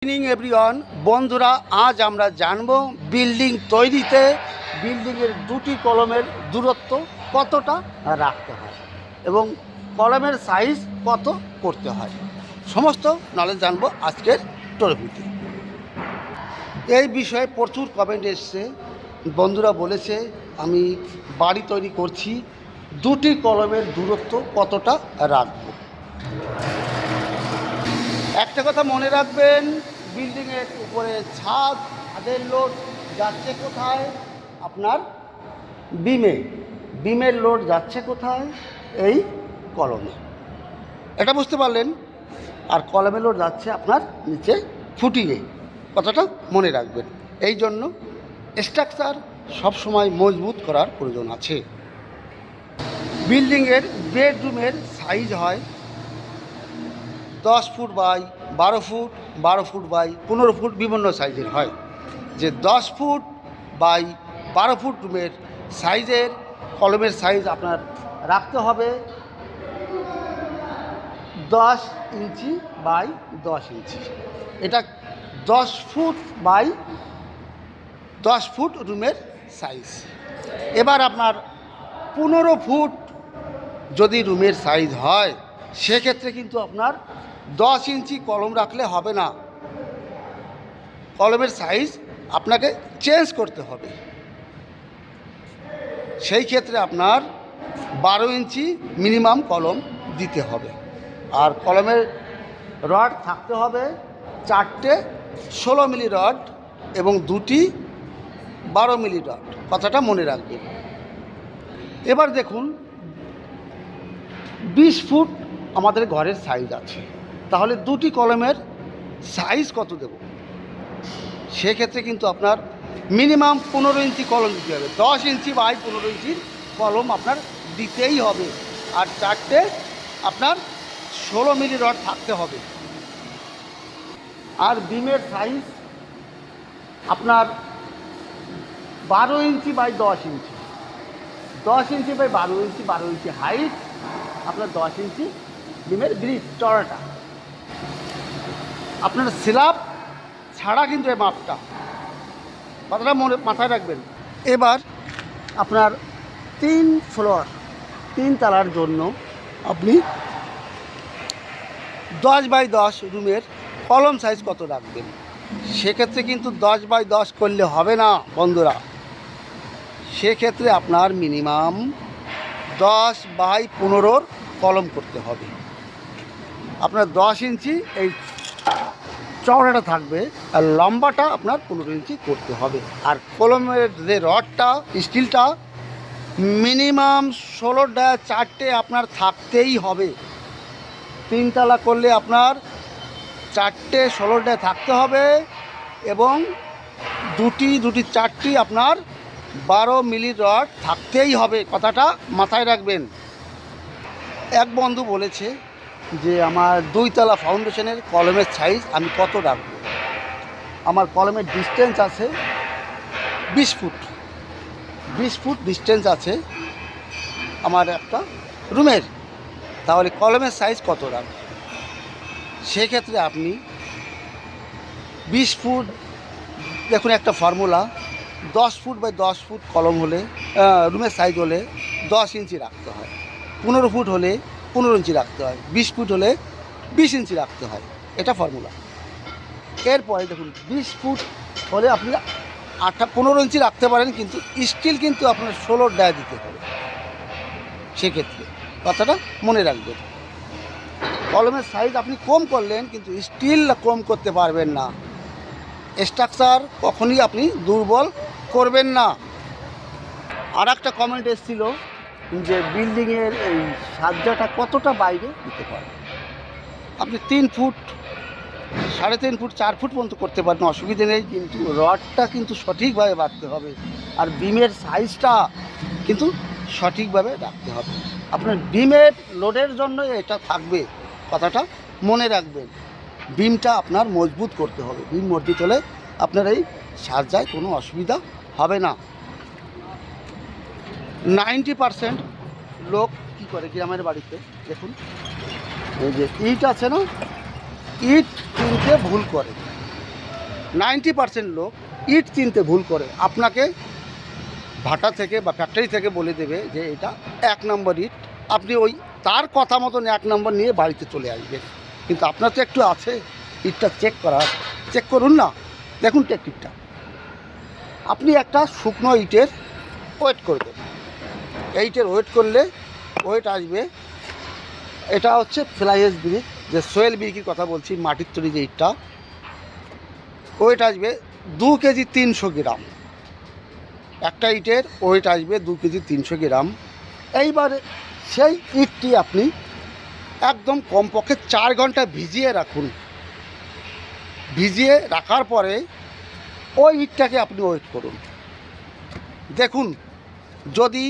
Evening everyone, বন্ধুরা, আজ আমরা জানব বিল্ডিং তৈরিতে বিল্ডিংয়ের দুটি কলমের দূরত্ব কতটা রাখতে হয় এবং কলমের সাইজ কত করতে হয়। সমস্ত নলেজ জানবো আজকের টপিকে। এই বিষয়ে প্রচুর কমেন্ট এসছে। বন্ধুরা বলেছে আমি বাড়ি তৈরি করছি, দুটি কলমের দূরত্ব কতটা রাখবো। একটা কথা মনে রাখবেন, বিল্ডিংয়ের উপরে ছাদের লোড যাচ্ছে কোথায়? আপনার বিমের লোড যাচ্ছে কোথায়? এই কলমে। এটা বুঝতে পারলেন। আর কলমের লোড যাচ্ছে আপনার নিচে ফুটিয়ে। কথাটা মনে রাখবেন। এই জন্য স্ট্রাকচার সবসময় মজবুত করার প্রয়োজন আছে। বিল্ডিংয়ের বেডরুমের সাইজ হয় 10 foot by 12 foot, 12 foot by 15 foot, বিভিন্ন সাইজের হয়। যে 10 ফুট বাই 12 ফুট রুমের সাইজের কলমের সাইজ আপনার রাখতে হবে 10 ইঞ্চি বাই 10 ইঞ্চি। এটা 10 ফুট বাই 10 ফুট রুমের সাইজ। এবার আপনার 15 ফুট যদি রুমের সাইজ হয়, সেক্ষেত্রে কিন্তু আপনার 10 ইঞ্চি কলম রাখলে হবে না। কলমের সাইজ আপনাকে চেঞ্জ করতে হবে। সেই ক্ষেত্রে আপনার 12 ইঞ্চি মিনিমাম কলম দিতে হবে। আর কলমের রড থাকতে হবে 4টে 16 মিলি রড এবং 2টি 12 মিলি রড। কথাটা মনে রাখবেন। এবার দেখুন, 20 ফুট আমাদের ঘরের সাইজ আছে, তাহলে দুটি কলমের সাইজ কত দেব? সেক্ষেত্রে কিন্তু আপনার মিনিমাম 15 ইঞ্চি কলম দিতে হবে। 10 ইঞ্চি বাই 15 ইঞ্চির কলম আপনার দিতেই হবে। আর 4টে আপনার 16 মিলি রড থাকতে হবে। আর বিমের সাইজ আপনার 12 inch by 10 inch, 10 inch by 12 inch, 12 inch height, আপনার 10 ইঞ্চি বিমের ব্রিজ চড়াটা। আপনার স্ল্যাব ছাড়া কিন্তু এই মাপটা, কথাটা মাথায় রাখবেন। এবার আপনার 3 ফ্লোর 3 তলার জন্য আপনি 10 বাই 10 রুমের কলম সাইজ কত রাখবেন? সেক্ষেত্রে কিন্তু 10 বাই 10 করলে হবে না বন্ধুরা। সেক্ষেত্রে আপনার মিনিমাম 10 বাই 15 কলম করতে হবে। আপনার 10 ইঞ্চি এই চওড়াটা থাকবে আর লম্বাটা আপনার 15 ইঞ্চি করতে হবে। আর কলমের যে রডটা, স্টিলটা মিনিমাম 16টা 4টে আপনার থাকতেই হবে। 3 তলা করলে আপনার 4টে 16টা থাকতে হবে এবং দুটি 4টি আপনার 12 মিলি রড থাকতেই হবে। কথাটা মাথায় রাখবেন। এক বন্ধু বলেছে যে আমার 2 তলা ফাউন্ডেশনের কলমের সাইজ আমি কত রাখবো। আমার কলমের ডিস্টেন্স আছে 20 ফুট, 20 ফুট ডিস্টেন্স আছে আমার একটা রুমের। তাহলে কলমের সাইজ কত রাখবো? সেক্ষেত্রে আপনি 20 ফুট, দেখুন একটা ফর্মুলা, 10 ফুট বাই 10 ফুট কলম হলে, রুমের সাইজ হলে 10 ইঞ্চি রাখতে হয়। 15 ফুট হলে 15 ইঞ্চি রাখতে হয়। 20 ফুট হলে 20 ইঞ্চি রাখতে হয়। এটা ফর্মুলা। এরপরে দেখুন, 20 ফুট হলে আপনি 15 ইঞ্চি রাখতে পারেন, কিন্তু স্টিল কিন্তু আপনার 16 ডায়া দিতে হবে। সেক্ষেত্রে কথাটা মনে রাখবেন। কলমের সাইজ আপনি কম করলেন, কিন্তু স্টিল কম করতে পারবেন না। স্ট্রাকচার কখনই আপনি দুর্বল করবেন না। আর একটা কমেন্ট এসেছিল যে বিল্ডিংয়ের এই সাজ্জাটা কতটা বাইরে দিতে পারবে। আপনি 3 ফুট, 3.5 ফুট, 4 ফুট পর্যন্ত করতে পারেন, অসুবিধে নেই, কিন্তু রডটা কিন্তু সঠিকভাবে বাঁধতে হবে। আর বিমের সাইজটা কিন্তু সঠিকভাবে রাখতে হবে। আপনার বিমের লোডের জন্য এটা থাকবে। কথাটা মনে রাখবেন। বিমটা আপনার মজবুত করতে হবে। বিম মজবুত হলে আপনার এই সাজ্জায় কোনো অসুবিধা হবে না। 90% লোক কী করে গ্রামের বাড়িতে, দেখুন এই যে ইট আছে না, ইট কিনতে ভুল করে। 90% লোক ইট চিনতে ভুল করে, আপনাকে ভাটা থেকে বা ফ্যাক্টরি থেকে বলে দেবে যে এটা 1 নম্বর ইট, আপনি ওই তার কথা মতন 1 নম্বর নিয়ে বাড়িতে চলে আসবেন। কিন্তু আপনার তো একটু আছে ইটটা চেক করুন না, দেখুন টেকনিকটা। আপনি একটা শুকনো ইটের ওয়েট করবেন, ইটের ওয়েট করলে ওয়েট আসবে, এটা হচ্ছে ফ্লাইএস ব্রিক, যে সোয়েল ব্রিকের কথা বলছি, মাটির তৈরি যে ইটটা, ওয়েট আসবে 2 কেজি 300 গ্রাম। একটা ইটের ওয়েট আসবে 2 কেজি 300 গ্রাম। এইবারে সেই ইটটি আপনি একদম কমপক্ষে 4 ঘন্টা ভিজিয়ে রাখুন। ভিজিয়ে রাখার পরে ওই ইটটাকে আপনি ওয়েট করুন, দেখুন যদি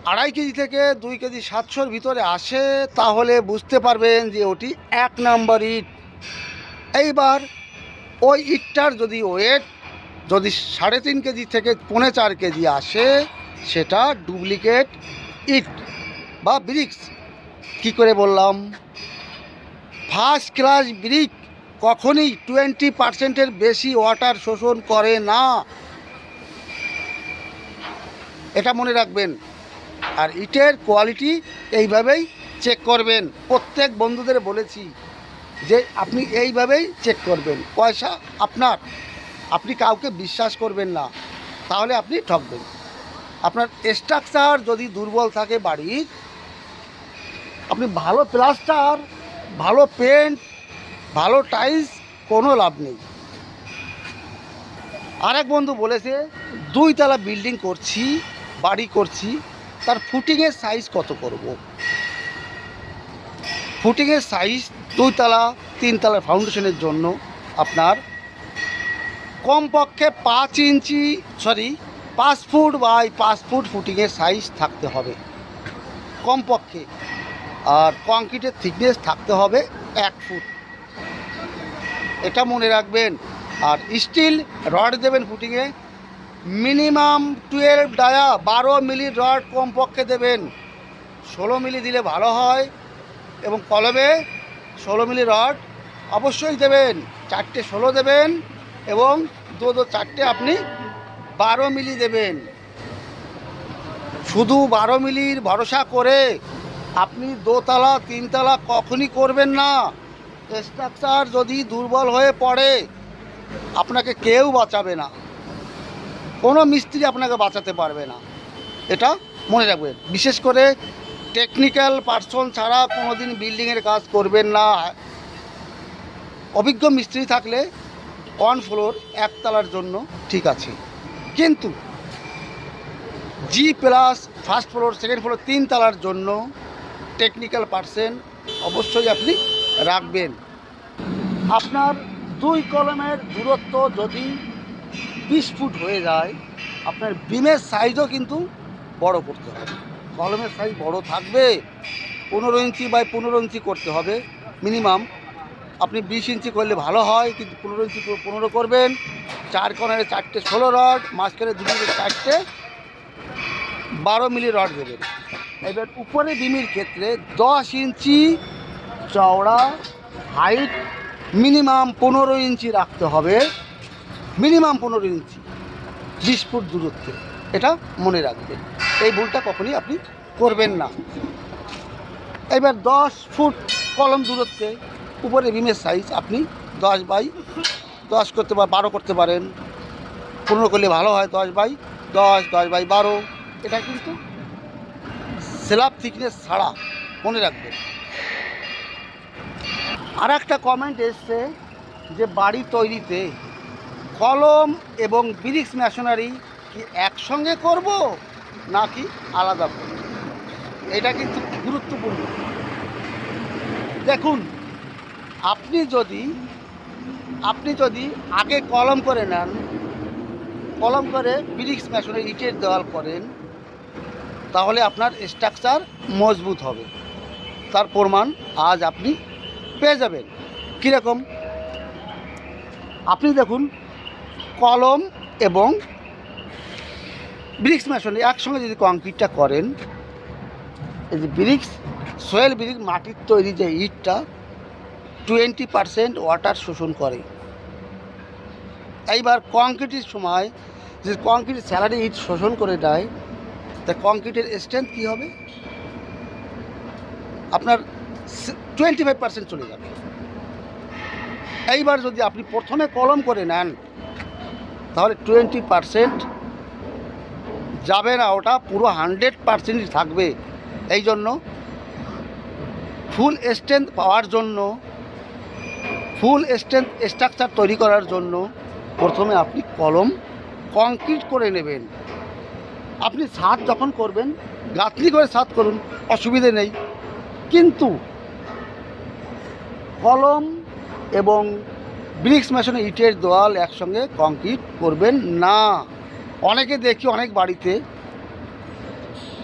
2.5 কেজি থেকে 2 কেজি 700-র ভিতরে আসে তাহলে বুঝতে পারবেন যে ওটি 1 নম্বর ইট। এইবার ওই ইটটার যদি ওয়েট যদি 3.5 কেজি থেকে 4.5 কেজি আসে, সেটা ডুপ্লিকেট ইট বা ব্রিক্স। কী করে বললাম? ফার্স্ট ক্লাস ব্রিক কখনই 20%-এর বেশি ওয়াটার শোষণ করে না, এটা মনে রাখবেন। আর ইটের কোয়ালিটি এইভাবেই চেক করবেন, প্রত্যেক বন্ধুদের বলেছি যে আপনি এইভাবেই চেক করবেন। পয়সা আপনার, আপনি কাউকে বিশ্বাস করবেন না, তাহলে আপনি ঠকবেন। আপনার স্ট্রাকচার যদি দুর্বল থাকে বাড়ির, আপনি ভালো প্লাস্টার, ভালো পেন্ট, ভালো টাইলস, কোনো লাভ নেই। আরেক বন্ধু বলেছে 2 তলা বিল্ডিং করছি, বাড়ি করছি, তার ফুটিংয়ের সাইজ কত করব? ফুটিংয়ের সাইজ 2 তলা 3 তলা ফাউন্ডেশনের জন্য আপনার কমপক্ষে 5 ফুট বাই 5 ফুট ফুটিংয়ের সাইজ থাকতে হবে কমপক্ষে। আর কংক্রিটের থিকনেস থাকতে হবে 1 ফুট, এটা মনে রাখবেন। আর স্টিল রড দেবেন ফুটিংয়ে, মিনিমাম 12 ডায়া 12 মিলি রড কমপক্ষে দেবেন। 16 মিলি দিলে ভালো হয়, এবং কলমে 16 মিলি রড অবশ্যই দেবেন। 4টে 16 দেবেন, এবং দু 4টে আপনি 12 মিলি দেবেন। শুধু 12 মিলির ভরসা করে আপনি 2 তলা 3 তলা কখনই করবেন না। স্ট্রাকচার যদি দুর্বল হয়ে পড়ে আপনাকে কেউ বাঁচাবে না, কোনো মিস্ত্রি আপনাকে বাঁচাতে পারবে না, এটা মনে রাখবেন। বিশেষ করে টেকনিক্যাল পার্সন ছাড়া কোনো দিন বিল্ডিংয়ের কাজ করবেন না। অভিজ্ঞ মিস্ত্রি থাকলে 1 ফ্লোর 1 তলার জন্য ঠিক আছে, কিন্তু G plus first floor, second floor, 3 তলার জন্য টেকনিক্যাল পার্সন অবশ্যই আপনি রাখবেন। আপনার 2 কলমের দূরত্ব যদি 20 ফুট হয়ে যায়, আপনার বিমের সাইজও কিন্তু বড় করতে হবে। কলমের সাইজ বড় থাকবে, 15 ইঞ্চি বাই 15 ইঞ্চি করতে হবে মিনিমাম। আপনি 20 ইঞ্চি করলে ভালো হয়, কিন্তু 15 ইঞ্চি 15 করবেন। 4 কর্নারে 4টে 16 রড, মাঝখানে 2 মিলি 4টে 12 মিলি রড দেবেন। এবার উপরে বিমের ক্ষেত্রে 10 ইঞ্চি চওড়া হাইট মিনিমাম 15 ইঞ্চি রাখতে হবে, মিনিমাম 15 ইঞ্চি 20 ফুট দূরত্বে, এটা মনে রাখবেন। এই ভুলটা কখনই আপনি করবেন না। এবার 10 ফুট কলম দূরত্বে উপরে বিমের সাইজ আপনি 10 বাই 10 করতে পারেন, 12 করতে পারেন, 15 করলে ভালো হয়। 10 বাই 10, 10 বাই 12, এটা কিন্তু স্ল্যাব থিকনেস ছাড়া, মনে রাখবেন। আর একটা কমেন্ট এসছে যে বাড়ি তৈরিতে কলম এবং ব্রিক্স মেশনারি কি একসঙ্গে করব নাকি আলাদা করব? এটা কিন্তু গুরুত্বপূর্ণ। দেখুন, আপনি যদি আগে কলম করে নেন, কলম করে ব্রিক্স মেশনারি ইটের দেওয়াল করেন, তাহলে আপনার স্ট্রাকচার মজবুত হবে। তার প্রমাণ আজ আপনি পেয়ে যাবেন। কীরকম? আপনি দেখুন, কলম এবং ব্রিক্স মেশনারি একসঙ্গে যদি কংক্রিটটা করেন, এই যে ব্রিক্স, সোয়েল ব্রিক, মাটির তৈরি যে ইটটা 20% ওয়াটার শোষণ করে, এইবার কংক্রিটের সময় যে কংক্রিট স্যালারি ইট শোষণ করে দেয়, তা কংক্রিটের স্ট্রেংথ কী হবে? আপনার 25% চলে যাবে। এইবার যদি আপনি প্রথমে কলম করে নেন তাহলে 20% যাবে না, ওটা পুরো 100%ই থাকবে। এই জন্য ফুল স্ট্রেংথ পাওয়ার জন্য, ফুল স্ট্রেংথ স্ট্রাকচার তৈরি করার জন্য প্রথমে আপনি কলম কংক্রিট করে নেবেন। আপনি ছাদ যখন করবেন গাঁথনি করে ছাদ করুন, অসুবিধে নেই, কিন্তু কলম এবং ব্রিক্স মেশিনে ইটের দেওয়াল একসঙ্গে কংক্রিট করবেন না। অনেকে দেখি অনেক বাড়িতে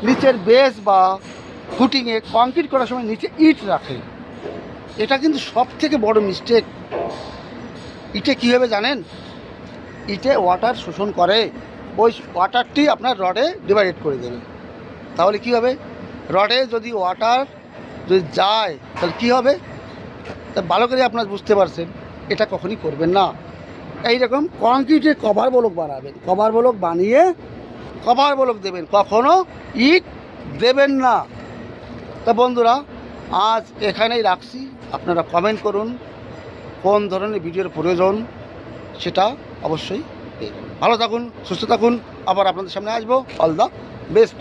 নিচের বেস বা ফুটিংয়ে কংক্রিট করার সময় নিচে ইট রাখে, এটা কিন্তু সব থেকে বড় মিস্টেক। ইটে কী হবে জানেন? ইটে ওয়াটার শোষণ করে, ওই ওয়াটারটি আপনার রডে ডিভাইড করে দেবে। তাহলে কী হবে? রডে যদি ওয়াটার যদি যায় তাহলে কী হবে? তা ভালো করে আপনার বুঝতে পারছেন, এটা কখনই করবেন না। এইরকম কংক্রিটের কভার ব্লক বানাবেন, কভার ব্লক বানিয়ে কভার ব্লক দেবেন, কখনও ইট দেবেন না। তা বন্ধুরা, আজ এখানেই রাখছি। আপনারা কমেন্ট করুন কোন ধরনের ভিডিওর প্রয়োজন, সেটা অবশ্যই পেয়ে যাবেন। ভালো থাকুন, সুস্থ থাকুন, আবার আপনাদের সামনে আসবো। All the best.